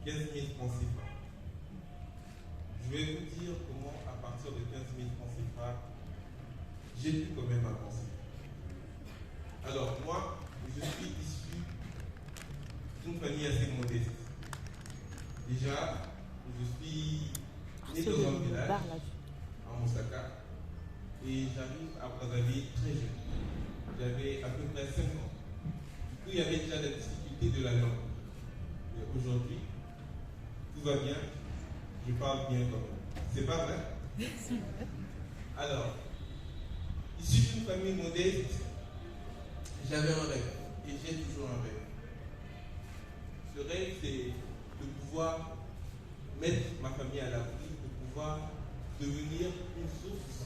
15 000 francs CFA. Je vais vous dire comment, à partir de 15 000 francs CFA, j'ai pu quand même avancer. Alors, moi, je suis issu d'une famille assez modeste. Déjà, je suis né dans un village, à Moussaka, et j'arrive à Brazzaville très jeune. J'avais à peu près 5 ans. Du coup, il y avait déjà la difficulté de la langue. Et aujourd'hui, tout va bien, je parle bien quand même. C'est pas vrai? Alors, issu d'une famille modeste, j'avais un rêve, et j'ai toujours un rêve. Ce rêve, c'est de pouvoir mettre ma famille à l'abri, de pouvoir devenir une source,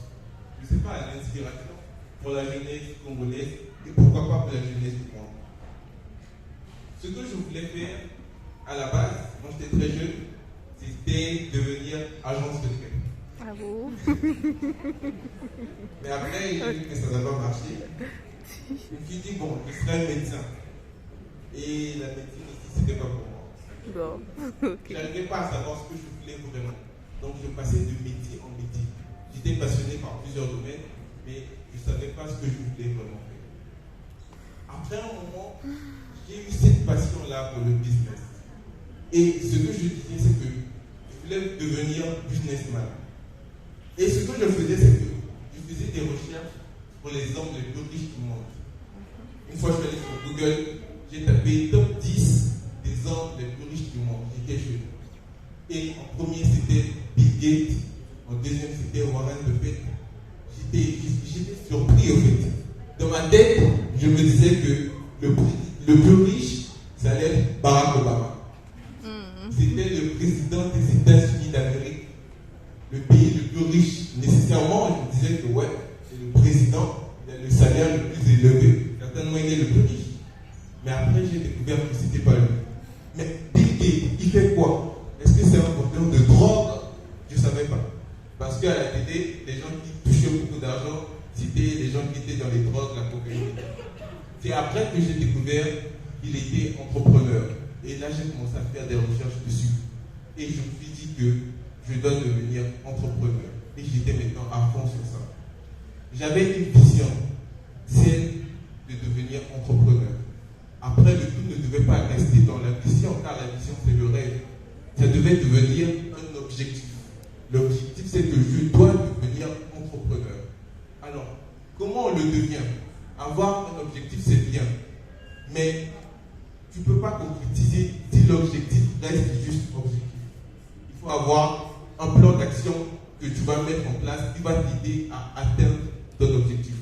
je ne sais pas, d'inspiration pour la jeunesse congolaise, et pourquoi pas pour la jeunesse du monde. Ce que je voulais faire, à la base, quand j'étais très jeune, c'était devenir agent secret. Ah bon? Mais après, j'ai vu que ça n'a pas marché. Je me suis dit, bon, je serai médecin. Et la médecine aussi, c'était pas pour moi. Bon, ok. Je n'arrivais pas à savoir ce que je voulais vraiment. Donc, je passais de métier en métier. J'étais passionné par plusieurs domaines, mais je ne savais pas ce que je voulais vraiment faire. Après un moment, j'ai eu cette passion-là pour le business. Et ce que je disais, c'est que je voulais devenir businessman. Et ce que je faisais, c'est que je faisais des recherches pour les hommes les plus riches du monde. Une fois, je suis allé sur Google, j'ai tapé top 10 des hommes les plus riches du monde. J'étais jeune. Et en premier, c'était Bill Gates. En deuxième, c'était Warren Buffett. J'étais surpris, en fait. Dans ma tête, je me disais que le plus riche, ça allait être Barack Obama. C'était le président des États-Unis d'Amérique, le pays le plus riche. Nécessairement, je me disais que ouais, c'est le président, il a le salaire le plus élevé. Certainement, il est le plus riche. Mais après, j'ai découvert que ce n'était pas lui. Mais Bill Gates, il fait quoi? Est-ce que c'est un porteur de drogue? Je ne savais pas. Parce qu'à la télé, les gens qui touchaient beaucoup d'argent, c'était les gens qui étaient dans les drogues, la cocaïne. C'est après que j'ai découvert qu'il était entrepreneur. Et là, j'ai commencé à faire des recherches dessus. Et je me suis dit que je dois devenir entrepreneur. Et j'étais maintenant à fond sur ça. J'avais une vision, celle de devenir entrepreneur. Après, le tout ne devait pas rester dans la vision, car la vision, c'est le rêve. Ça devait devenir un objectif. L'objectif, c'est que je dois devenir entrepreneur. Alors, comment on le devient? Avoir un objectif, c'est bien. Mais tu ne peux pas concrétiser si l'objectif reste juste objectif. Il faut avoir un plan d'action que tu vas mettre en place qui va t'aider à atteindre ton objectif.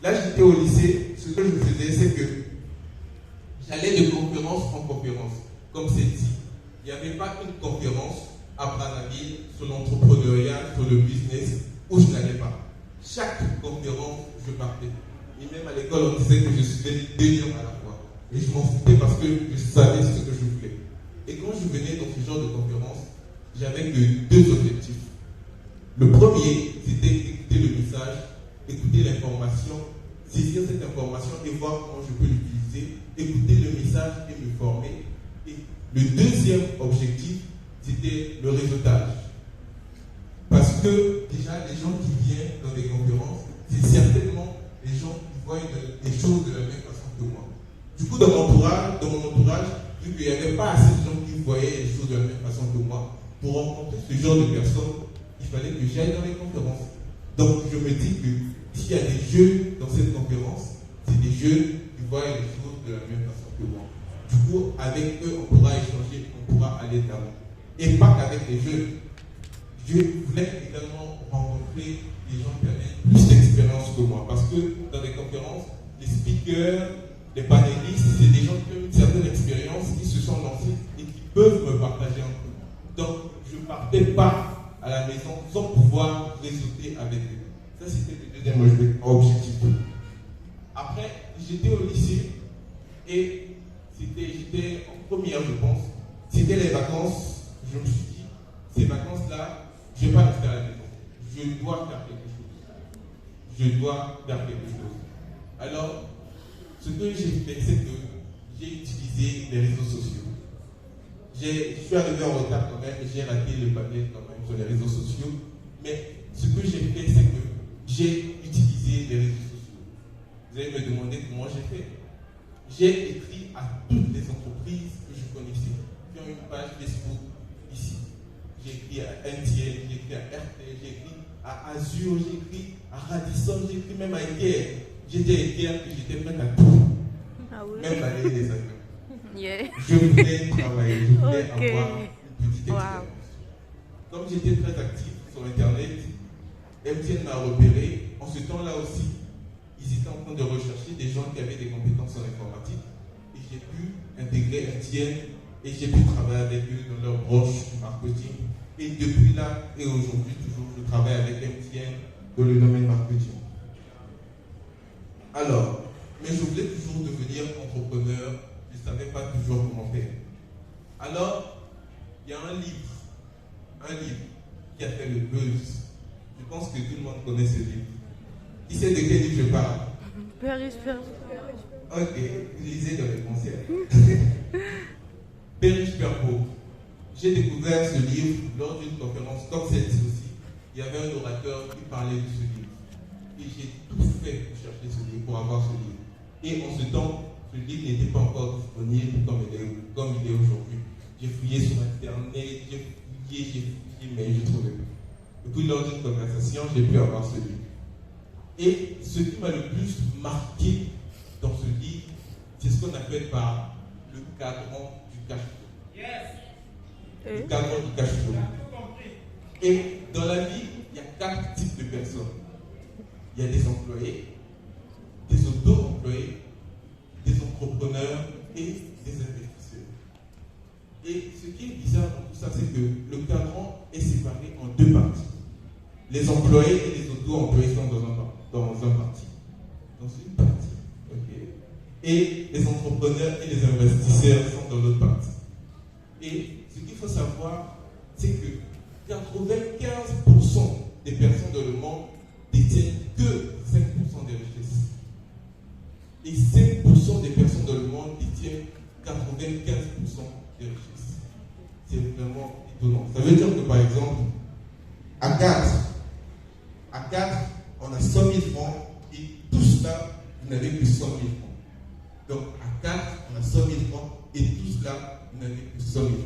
Là, j'étais au lycée. Ce que je faisais, c'est que j'allais de conférence en conférence, comme celle-ci. Il n'y avait pas une conférence à Brazzaville sur l'entrepreneuriat, sur le business, où je n'allais pas. Chaque conférence, je partais. Et même à l'école, on disait que je suivais 2 livres à la fois. Et je m'en foutais parce que je savais ce que je voulais. Et quand je venais dans ce genre de conférence, j'avais que 2 objectifs. Le premier, c'était écouter le message, écouter l'information, saisir cette information et voir comment je peux l'utiliser, écouter le message et me former. Et le deuxième objectif, c'était le réseautage. Parce que déjà, les gens qui viennent dans des conférences, c'est certainement les gens qui voient les choses de la même façon que moi. Du coup, dans mon entourage, vu qu'il n'y avait pas assez de gens qui voyaient les choses de la même façon que moi, pour rencontrer ce genre de personnes, il fallait que j'aille dans les conférences. Donc, je me dis que s'il y a des jeunes dans cette conférence, c'est des jeunes qui voient les choses de la même façon que moi. Du coup, avec eux, on pourra échanger, on pourra aller de l'avant. Et pas qu'avec les jeunes. Je voulais également rencontrer des gens qui avaient plus d'expérience que moi. Parce que dans les conférences, les speakers, les panélistes, c'est des gens qui ont une certaine expérience, qui se sont lancés et qui peuvent me partager un peu. Donc, je ne partais pas à la maison sans pouvoir réseauter avec eux. Ça, c'était le deuxième objectif. Après, j'étais au lycée et j'étais en première, je pense. C'était les vacances. Je me suis dit, ces vacances-là, je ne vais pas rester à la maison. Je dois faire quelque chose. Je dois faire quelque chose. Alors, Ce que j'ai fait, c'est que j'ai utilisé les réseaux sociaux. Je suis arrivé en retard quand même, j'ai raté le papier quand même sur les réseaux sociaux. Mais ce que j'ai fait, c'est que j'ai utilisé les réseaux sociaux. Vous allez me demander comment j'ai fait. J'ai écrit à toutes les entreprises que je connaissais qui ont une page Facebook ici. J'ai écrit à MTN, j'ai écrit à RT, j'ai écrit à Azure, j'ai écrit à Radisson, j'ai écrit même à Ikea. J'étais à Ikea et j'étais prêt à tout. Ah oui. Même balayer les avions. Yeah. Je voulais travailler, je voulais Ok. avoir une petite Wow. expérience. Comme j'étais très actif sur Internet, MTN m'a repéré. En ce temps-là aussi, ils étaient en train de rechercher des gens qui avaient des compétences en informatique. Et j'ai pu intégrer MTN et j'ai pu travailler avec eux dans leur branche du marketing. Et depuis là et aujourd'hui, toujours, je travaille avec MTN dans le domaine marketing. Alors, mais je voulais toujours devenir entrepreneur. Je ne savais pas toujours comment faire. Alors, il y a un livre qui a fait le buzz. Je pense que tout le monde connaît ce livre. Qui sait de quel livre je parle? Père riche, père. Ok, lisez dans les concerts. Père riche, père pauvre. J'ai découvert ce livre lors d'une conférence comme celle-ci aussi. Il y avait un orateur qui parlait de ce livre. Et j'ai tout fait pour chercher ce livre, pour avoir ce livre. Et en ce temps, ce livre n'était pas encore disponible comme il est aujourd'hui. J'ai fouillé sur Internet, j'ai fouillé, mais je ne trouvais pas. Et puis lors d'une conversation, j'ai pu avoir ce livre. Et ce qui m'a le plus marqué dans ce livre, c'est ce qu'on appelle par le cadran du cash flow. Yes. Le cadran du cash flow. Et dans la vie, il y a 4 types de personnes. Il y a des employés, des auto-employés, des entrepreneurs et des investisseurs. Et ce qui est bizarre dans tout ça, c'est que le cadran est séparé en 2 parties. Les employés et les auto-employés sont dans un parti. Dans une partie. Okay. Et les entrepreneurs et les investisseurs sont dans l'autre partie. Et ce qu'il faut savoir, c'est que 95% des personnes dans le monde détiennent que 5% des richesses. Et 5% des personnes dans le monde détiennent 95% des richesses. C'est vraiment étonnant. Ça veut dire que par exemple, à 4, on a 100 000 francs et tout cela, vous n'avez que 100 000 francs. Donc à 4, on a 100 000 francs et tout cela, vous n'avez que 100 000 francs.